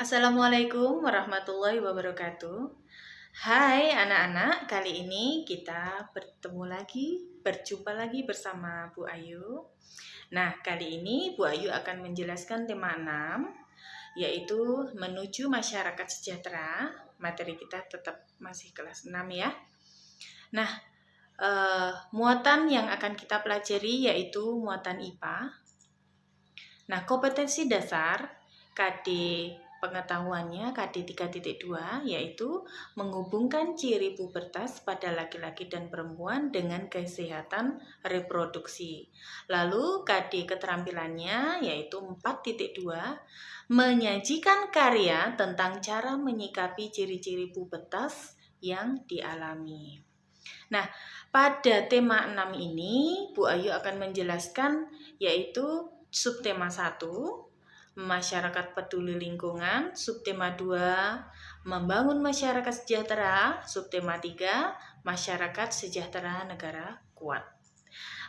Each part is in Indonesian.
Assalamualaikum warahmatullahi wabarakatuh. Hai anak-anak, kali ini kita berjumpa lagi bersama Bu Ayu. Nah, kali ini Bu Ayu akan menjelaskan tema 6, yaitu menuju masyarakat sejahtera. Materi kita tetap masih kelas 6 ya. Nah, muatan yang akan kita pelajari yaitu muatan IPA. Nah, kompetensi dasar KD pengetahuannya KD 3.2 yaitu menghubungkan ciri pubertas pada laki-laki dan perempuan dengan kesehatan reproduksi. Lalu KD keterampilannya yaitu 4.2 menyajikan karya tentang cara menyikapi ciri-ciri pubertas yang dialami. Nah, pada tema 6 ini Bu Ayu akan menjelaskan yaitu subtema 1, masyarakat peduli lingkungan, subtema 2, membangun masyarakat sejahtera, subtema 3, masyarakat sejahtera negara kuat.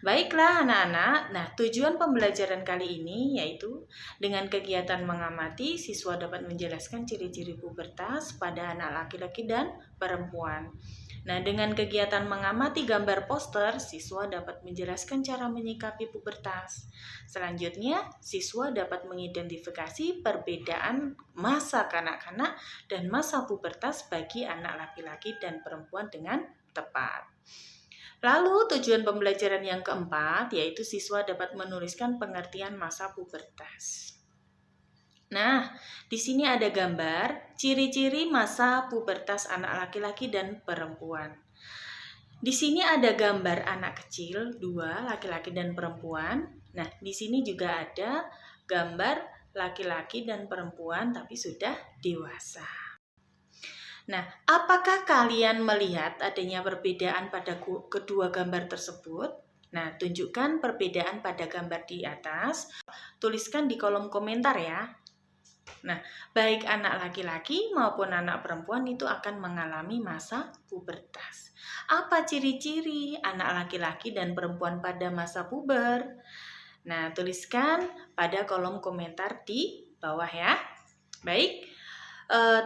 Baiklah anak-anak, nah tujuan pembelajaran kali ini yaitu dengan kegiatan mengamati, siswa dapat menjelaskan ciri-ciri pubertas pada anak laki-laki dan perempuan. Nah, dengan kegiatan mengamati gambar poster, siswa dapat menjelaskan cara menyikapi pubertas. Selanjutnya, siswa dapat mengidentifikasi perbedaan masa kanak-kanak dan masa pubertas bagi anak laki-laki dan perempuan dengan tepat. Lalu, tujuan pembelajaran yang keempat, yaitu siswa dapat menuliskan pengertian masa pubertas. Nah, di sini ada gambar ciri-ciri masa pubertas anak laki-laki dan perempuan. Di sini ada gambar anak kecil, 2, laki-laki dan perempuan. Nah, di sini juga ada gambar laki-laki dan perempuan tapi sudah dewasa. Nah, apakah kalian melihat adanya perbedaan pada kedua gambar tersebut? Nah, tunjukkan perbedaan pada gambar di atas. Tuliskan di kolom komentar ya. Nah, baik anak laki-laki maupun anak perempuan itu akan mengalami masa pubertas. Apa ciri-ciri anak laki-laki dan perempuan pada masa puber? Nah, tuliskan pada kolom komentar di bawah ya. Baik,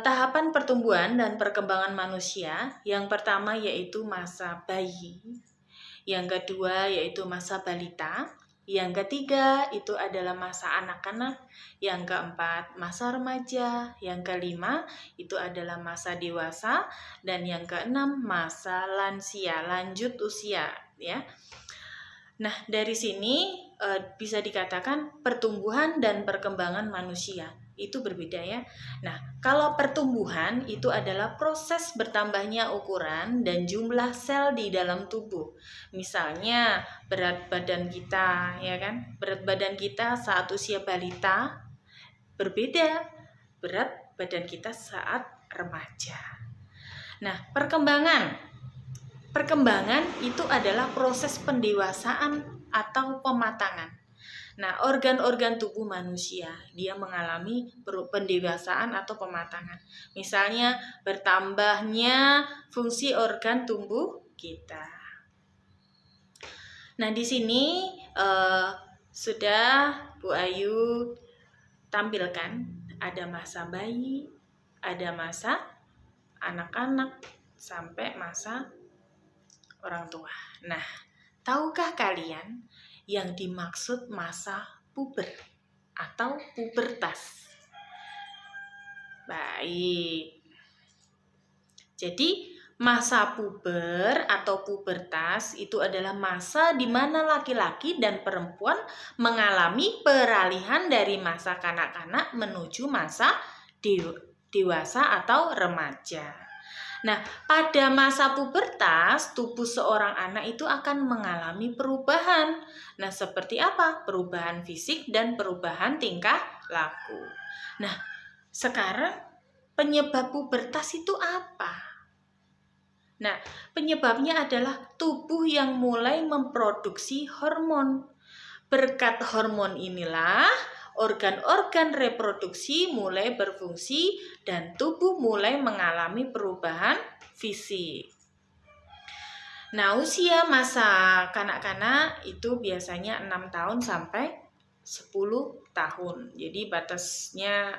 tahapan pertumbuhan dan perkembangan manusia. Yang pertama yaitu masa bayi. Yang kedua yaitu masa balita. Yang ketiga itu adalah masa anak-anak, yang keempat masa remaja, yang kelima itu adalah masa dewasa, dan yang keenam masa lansia, lanjut usia ya. Nah, dari sini bisa dikatakan pertumbuhan dan perkembangan manusia itu berbeda ya. Nah, kalau pertumbuhan itu adalah proses bertambahnya ukuran dan jumlah sel di dalam tubuh. Misalnya berat badan kita, ya kan? Berat badan kita saat usia balita berbeda berat badan kita saat remaja. Nah, perkembangan itu adalah proses pendewasaan atau pematangan. Nah, organ-organ tubuh manusia dia mengalami pendewasaan atau pematangan. Misalnya bertambahnya fungsi organ tubuh kita. Nah, di sini sudah Bu Ayu tampilkan ada masa bayi, ada masa anak-anak, sampai masa orang tua. Nah, tahukah kalian yang dimaksud masa puber atau pubertas? Baik. Jadi, masa puber atau pubertas itu adalah masa di mana laki-laki dan perempuan mengalami peralihan dari masa kanak-kanak menuju masa dewasa atau remaja. Nah, pada masa pubertas, tubuh seorang anak itu akan mengalami perubahan. Nah, seperti apa? Perubahan fisik dan perubahan tingkah laku. Nah, sekarang penyebab pubertas itu apa? Nah, penyebabnya adalah tubuh yang mulai memproduksi hormon. Berkat hormon inilah organ-organ reproduksi mulai berfungsi dan tubuh mulai mengalami perubahan fisik. Nah, usia masa kanak-kanak itu biasanya 6 tahun sampai 10 tahun. Jadi batasnya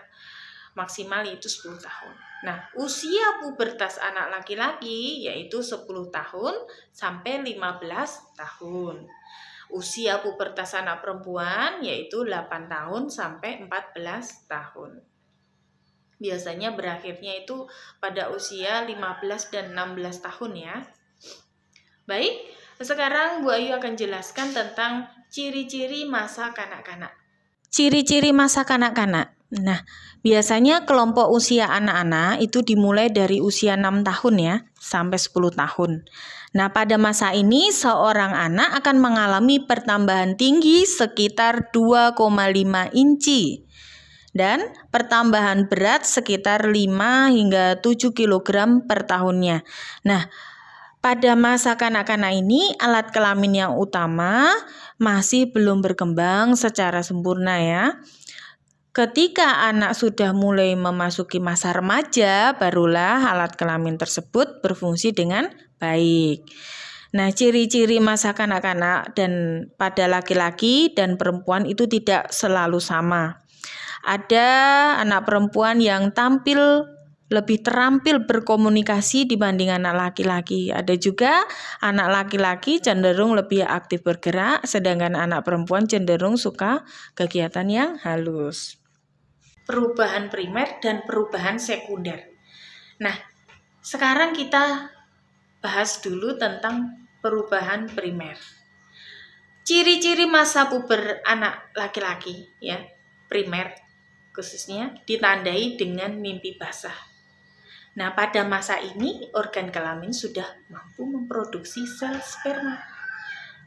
maksimal yaitu 10 tahun. Nah, usia pubertas anak laki-laki yaitu 10 tahun sampai 15 tahun. Usia pubertas anak perempuan yaitu 8 tahun sampai 14 tahun. Biasanya berakhirnya itu pada usia 15 dan 16 tahun ya. Baik, sekarang Bu Ayu akan jelaskan tentang ciri-ciri masa kanak-kanak. Ciri-ciri masa kanak-kanak. Nah, biasanya kelompok usia anak-anak itu dimulai dari usia 6 tahun ya, sampai 10 tahun. Nah, pada masa ini seorang anak akan mengalami pertambahan tinggi sekitar 2,5 inci dan pertambahan berat sekitar 5 hingga 7 kg per tahunnya. Nah, pada masa kanak-kanak ini alat kelamin yang utama masih belum berkembang secara sempurna ya. Ketika anak sudah mulai memasuki masa remaja, barulah alat kelamin tersebut berfungsi dengan baik. Nah, ciri-ciri masa kanak-kanak dan pada laki-laki dan perempuan itu tidak selalu sama. Ada anak perempuan yang lebih terampil berkomunikasi dibanding anak laki-laki. Ada juga anak laki-laki cenderung lebih aktif bergerak, sedangkan anak perempuan cenderung suka kegiatan yang halus. Perubahan primer dan perubahan sekunder. Nah, sekarang kita bahas dulu tentang perubahan primer. Ciri-ciri masa puber anak laki-laki ya, primer khususnya ditandai dengan mimpi basah. Nah, pada masa ini organ kelamin sudah mampu memproduksi sel sperma.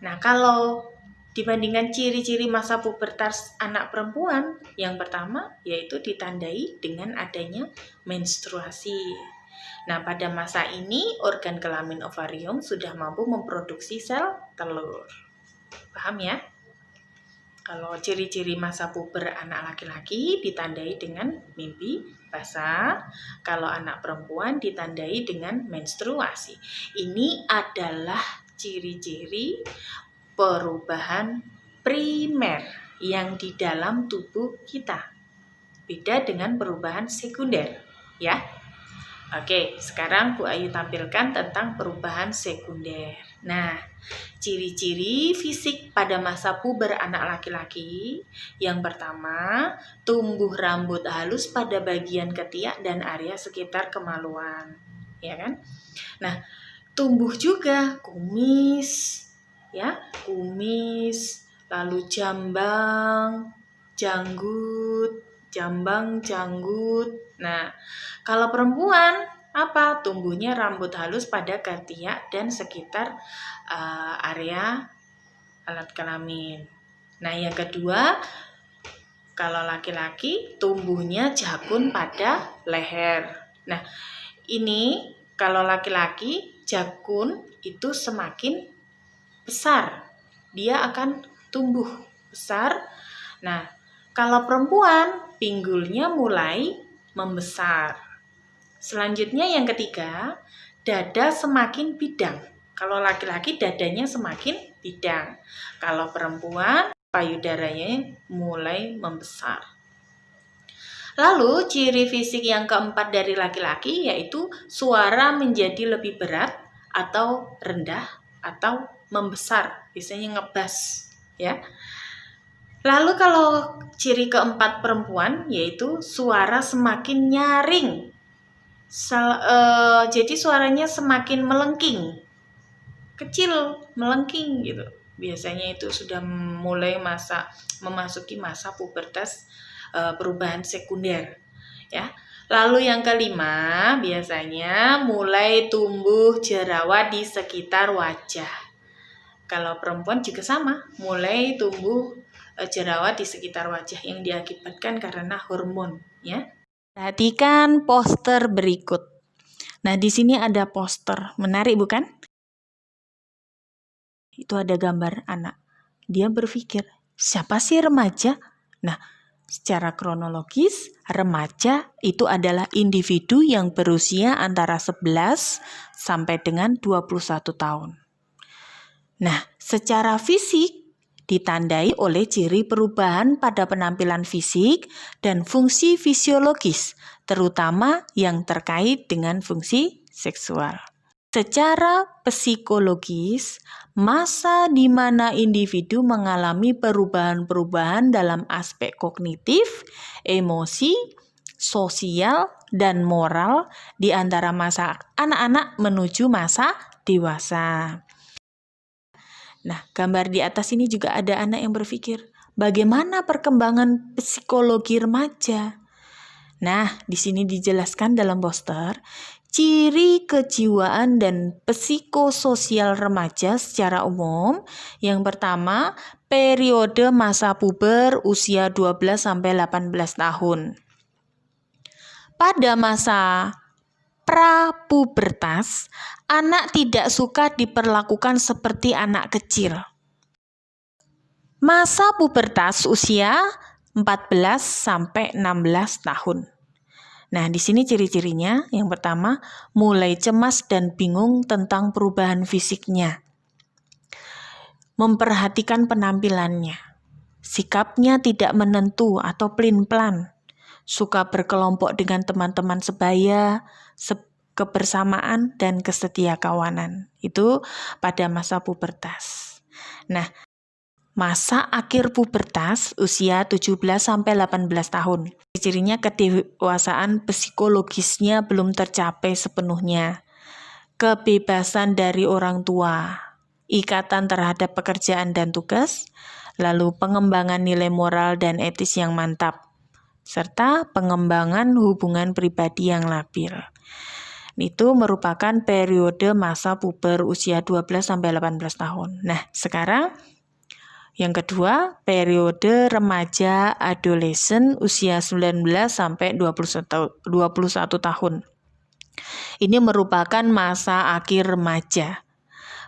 Nah, kalau dibandingkan ciri-ciri masa pubertas anak perempuan, yang pertama yaitu ditandai dengan adanya menstruasi. Nah, pada masa ini organ kelamin ovarium sudah mampu memproduksi sel telur. Paham ya? Kalau ciri-ciri masa puber anak laki-laki ditandai dengan mimpi basah, kalau anak perempuan ditandai dengan menstruasi. Ini adalah ciri-ciri perubahan primer yang di dalam tubuh kita. Beda dengan perubahan sekunder, ya. Oke, sekarang Bu Ayu tampilkan tentang perubahan sekunder. Nah, ciri-ciri fisik pada masa puber anak laki-laki. Yang pertama, tumbuh rambut halus pada bagian ketiak dan area sekitar kemaluan, ya kan? Nah, tumbuh juga kumis, ya, kumis, lalu jambang, janggut, janggut. Nah, kalau perempuan apa? Tumbuhnya rambut halus pada ketiak dan sekitar area alat kelamin. Nah, yang kedua, kalau laki-laki tumbuhnya jakun pada leher. Nah, ini kalau laki-laki jakun itu semakin besar, dia akan tumbuh besar. Nah, kalau perempuan pinggulnya mulai membesar. Selanjutnya yang ketiga, dada semakin bidang. Kalau laki-laki dadanya semakin bidang. Kalau perempuan payudaranya mulai membesar. Lalu ciri fisik yang keempat dari laki-laki yaitu suara menjadi lebih berat atau rendah atau membesar, biasanya ngebas ya. Lalu kalau ciri keempat perempuan yaitu suara semakin nyaring. Jadi suaranya semakin melengking. Kecil, melengking gitu. Biasanya itu sudah mulai memasuki masa pubertas perubahan sekunder ya. Lalu yang kelima, biasanya mulai tumbuh jerawat di sekitar wajah. Kalau perempuan juga sama, mulai tumbuh jerawat di sekitar wajah yang diakibatkan karena hormon ya. Perhatikan poster berikut. Nah, di sini ada poster, menarik bukan? Itu ada gambar anak. Dia berpikir, siapa sih remaja? Nah, secara kronologis, remaja itu adalah individu yang berusia antara 11 sampai dengan 21 tahun. Nah, secara fisik ditandai oleh ciri perubahan pada penampilan fisik dan fungsi fisiologis, terutama yang terkait dengan fungsi seksual. Secara psikologis, masa di mana individu mengalami perubahan-perubahan dalam aspek kognitif, emosi, sosial, dan moral di antara masa anak-anak menuju masa dewasa. Nah, gambar di atas ini juga ada anak yang berpikir, bagaimana perkembangan psikologi remaja? Nah, di sini dijelaskan dalam poster, ciri kejiwaan dan psikososial remaja secara umum. Yang pertama, periode masa puber usia 12-18 tahun. Pada masa prapubertas, anak tidak suka diperlakukan seperti anak kecil. Masa pubertas usia 14-16 tahun. Nah, di sini ciri-cirinya. Yang pertama, mulai cemas dan bingung tentang perubahan fisiknya. Memperhatikan penampilannya. Sikapnya tidak menentu atau plin-plan. Suka berkelompok dengan teman-teman sebaya, kebersamaan, dan kesetia kawanan. Itu pada masa pubertas. Nah, masa akhir pubertas usia 17-18 tahun. Cirinya kedewasaan psikologisnya belum tercapai sepenuhnya. Kebebasan dari orang tua, ikatan terhadap pekerjaan dan tugas, lalu pengembangan nilai moral dan etis yang mantap, serta pengembangan hubungan pribadi yang labil. Itu merupakan periode masa puber usia 12-18 tahun. Nah, sekarang yang kedua, periode remaja adolesen usia 19-21 tahun. Ini merupakan masa akhir remaja.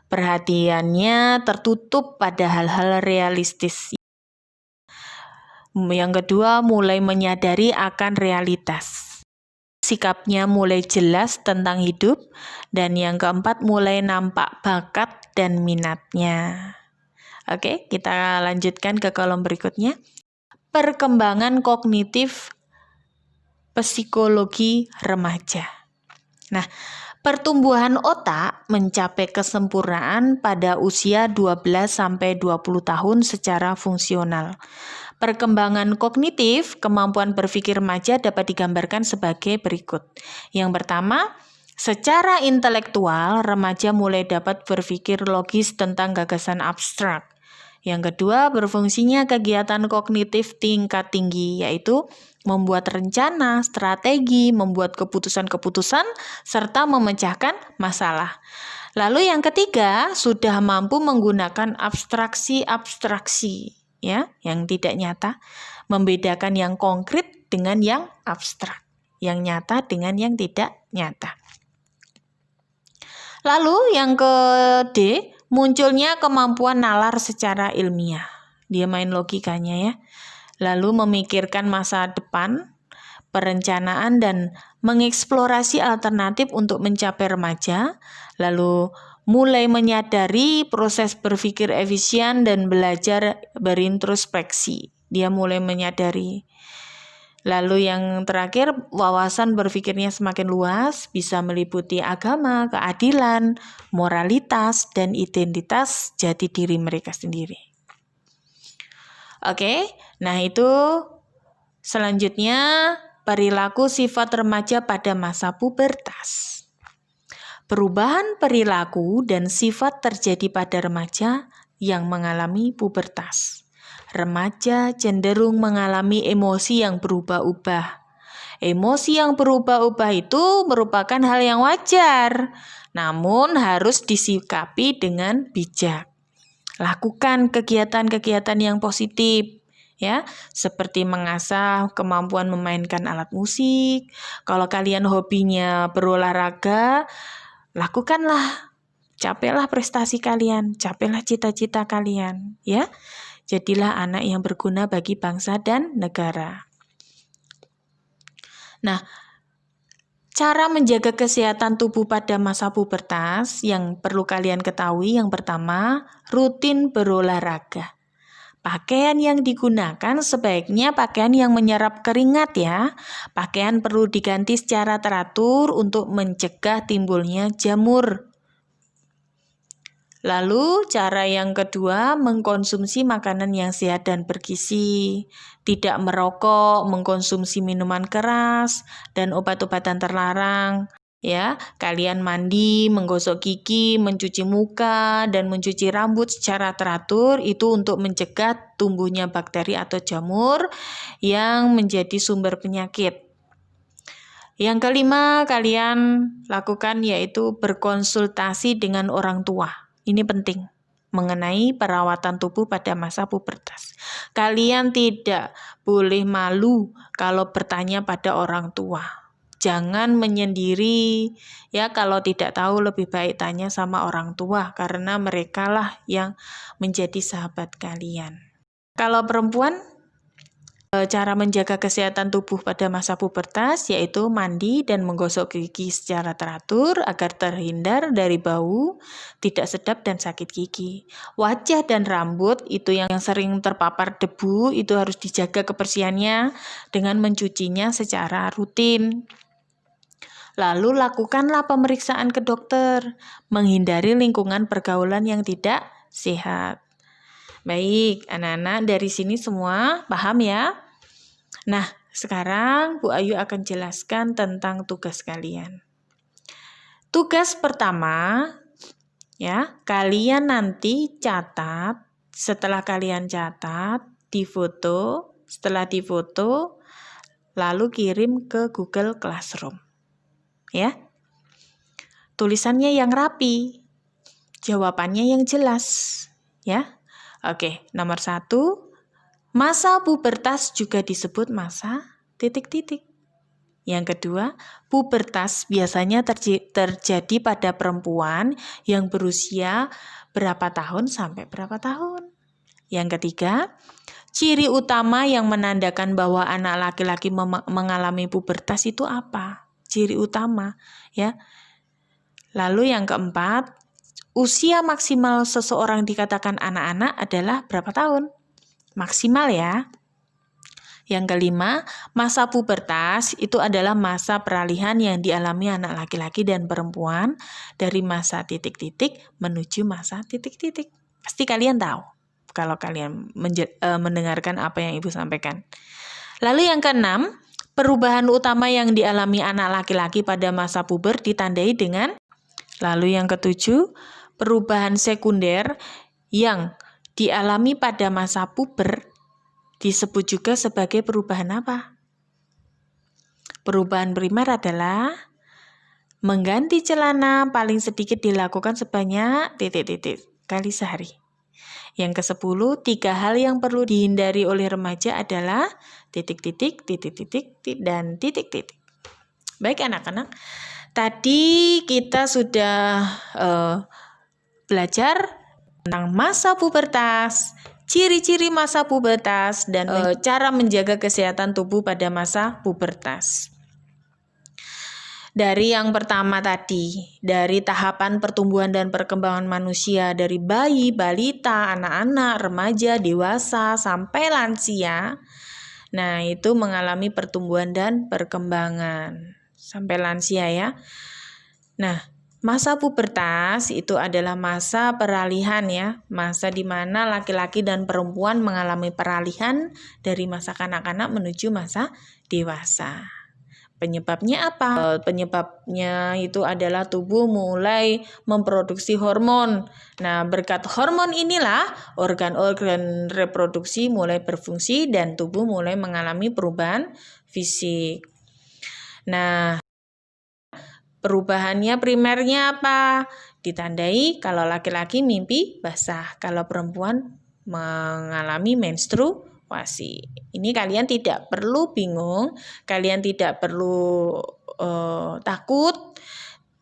Perhatiannya tertutup pada hal-hal realistis. Yang kedua, mulai menyadari akan realitas. Sikapnya mulai jelas tentang hidup. Dan yang keempat, mulai nampak bakat dan minatnya. Oke, kita lanjutkan ke kolom berikutnya. Perkembangan kognitif psikologi remaja. Nah, pertumbuhan otak mencapai kesempurnaan pada usia 12-20 tahun secara fungsional. Perkembangan kognitif, kemampuan berpikir remaja dapat digambarkan sebagai berikut. Yang pertama, secara intelektual, remaja mulai dapat berpikir logis tentang gagasan abstrak. Yang kedua, berfungsinya kegiatan kognitif tingkat tinggi, yaitu membuat rencana, strategi, membuat keputusan-keputusan, serta memecahkan masalah. Lalu yang ketiga, sudah mampu menggunakan abstraksi-abstraksi, ya, yang tidak nyata, membedakan yang konkret dengan yang abstrak, yang nyata dengan yang tidak nyata. Lalu yang ke-D, munculnya kemampuan nalar secara ilmiah. Dia main logikanya ya. Lalu memikirkan masa depan, perencanaan, dan mengeksplorasi alternatif untuk mencapai remaja. Lalu mulai menyadari proses berpikir efisien dan belajar berintrospeksi. Dia mulai menyadari. Lalu yang terakhir, wawasan berpikirnya semakin luas, bisa meliputi agama, keadilan, moralitas, dan identitas jati diri mereka sendiri. Oke, nah itu selanjutnya perilaku sifat remaja pada masa pubertas. Perubahan perilaku dan sifat terjadi pada remaja yang mengalami pubertas. Remaja cenderung mengalami emosi yang berubah-ubah. Emosi yang berubah-ubah itu merupakan hal yang wajar, namun harus disikapi dengan bijak. Lakukan kegiatan-kegiatan yang positif, ya, seperti mengasah kemampuan memainkan alat musik. Kalau kalian hobinya berolahraga, lakukanlah, capailah prestasi kalian, capailah cita-cita kalian, ya. Jadilah anak yang berguna bagi bangsa dan negara. Nah, cara menjaga kesehatan tubuh pada masa pubertas yang perlu kalian ketahui, yang pertama, rutin berolahraga. Pakaian yang digunakan sebaiknya pakaian yang menyerap keringat ya. Pakaian perlu diganti secara teratur untuk mencegah timbulnya jamur. Lalu cara yang kedua, mengkonsumsi makanan yang sehat dan bergizi, tidak merokok, mengkonsumsi minuman keras, dan obat-obatan terlarang. Ya, kalian mandi, menggosok gigi, mencuci muka, dan mencuci rambut secara teratur itu untuk mencegah tumbuhnya bakteri atau jamur yang menjadi sumber penyakit. Yang kelima, kalian lakukan yaitu berkonsultasi dengan orang tua. Ini penting mengenai perawatan tubuh pada masa pubertas. Kalian tidak boleh malu kalau bertanya pada orang tua. Jangan menyendiri ya, kalau tidak tahu lebih baik tanya sama orang tua karena merekalah yang menjadi sahabat kalian. Kalau perempuan, cara menjaga kesehatan tubuh pada masa pubertas yaitu mandi dan menggosok gigi secara teratur agar terhindar dari bau, tidak sedap dan sakit gigi. Wajah dan rambut itu yang sering terpapar debu itu harus dijaga kebersihannya dengan mencucinya secara rutin. Lalu lakukanlah pemeriksaan ke dokter, menghindari lingkungan pergaulan yang tidak sehat. Baik, anak-anak dari sini semua paham ya? Nah, sekarang Bu Ayu akan jelaskan tentang tugas kalian. Tugas pertama, ya, kalian nanti catat, setelah kalian catat, difoto, setelah difoto, lalu kirim ke Google Classroom. Ya, tulisannya yang rapi, jawabannya yang jelas, ya. Oke, nomor 1, masa pubertas juga disebut masa titik-titik. Yang kedua, pubertas biasanya terjadi pada perempuan yang berusia berapa tahun sampai berapa tahun. Yang ketiga, ciri utama yang menandakan bahwa anak laki-laki mengalami pubertas itu apa? Ciri utama, ya. Lalu yang keempat, usia maksimal seseorang dikatakan anak-anak adalah berapa tahun? Maksimal ya. Yang kelima, masa pubertas itu adalah masa peralihan yang dialami anak laki-laki dan perempuan dari masa titik-titik menuju masa titik-titik. Pasti kalian tahu kalau kalian mendengarkan apa yang Ibu sampaikan. Lalu yang keenam, perubahan utama yang dialami anak laki-laki pada masa puber ditandai dengan. Lalu yang ketujuh, perubahan sekunder yang dialami pada masa puber disebut juga sebagai perubahan apa? Perubahan primer adalah mengganti celana paling sedikit dilakukan sebanyak titik-titik kali sehari. Yang ke-10, 3 hal yang perlu dihindari oleh remaja adalah titik-titik, titik-titik, dan titik-titik. Baik anak-anak, tadi kita sudah belajar tentang masa pubertas, ciri-ciri masa pubertas, dan cara menjaga kesehatan tubuh pada masa pubertas. Dari yang pertama tadi, dari tahapan pertumbuhan dan perkembangan manusia, dari bayi, balita, anak-anak, remaja, dewasa, sampai lansia. Nah, itu mengalami pertumbuhan dan perkembangan. Sampai lansia ya. Nah, masa pubertas itu adalah masa peralihan ya, masa di mana laki-laki dan perempuan mengalami peralihan dari masa kanak-kanak menuju masa dewasa. Penyebabnya apa? Penyebabnya itu adalah tubuh mulai memproduksi hormon. Nah, berkat hormon inilah organ-organ reproduksi mulai berfungsi dan tubuh mulai mengalami perubahan fisik. Nah, perubahannya primernya apa? Ditandai kalau laki-laki mimpi basah, kalau perempuan mengalami menstruasi. Ini kalian tidak perlu bingung, kalian tidak perlu takut,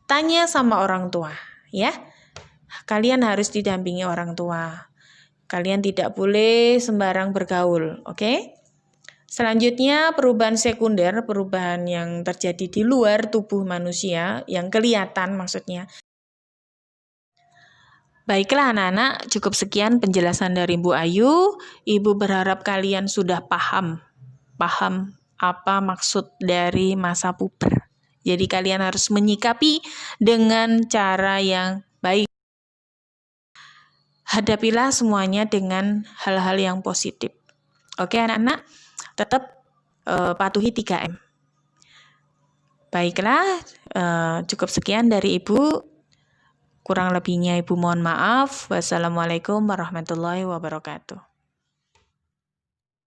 tanya sama orang tua, ya. Kalian harus didampingi orang tua. Kalian tidak boleh sembarang bergaul, oke? Selanjutnya, perubahan sekunder, perubahan yang terjadi di luar tubuh manusia, yang kelihatan maksudnya. Baiklah anak-anak, cukup sekian penjelasan dari Bu Ayu. Ibu berharap kalian sudah paham apa maksud dari masa puber. Jadi kalian harus menyikapi dengan cara yang baik. Hadapilah semuanya dengan hal-hal yang positif. Oke anak-anak, tetap patuhi 3M. Baiklah, cukup sekian dari Ibu. Kurang lebihnya Ibu mohon maaf. Wassalamualaikum warahmatullahi wabarakatuh.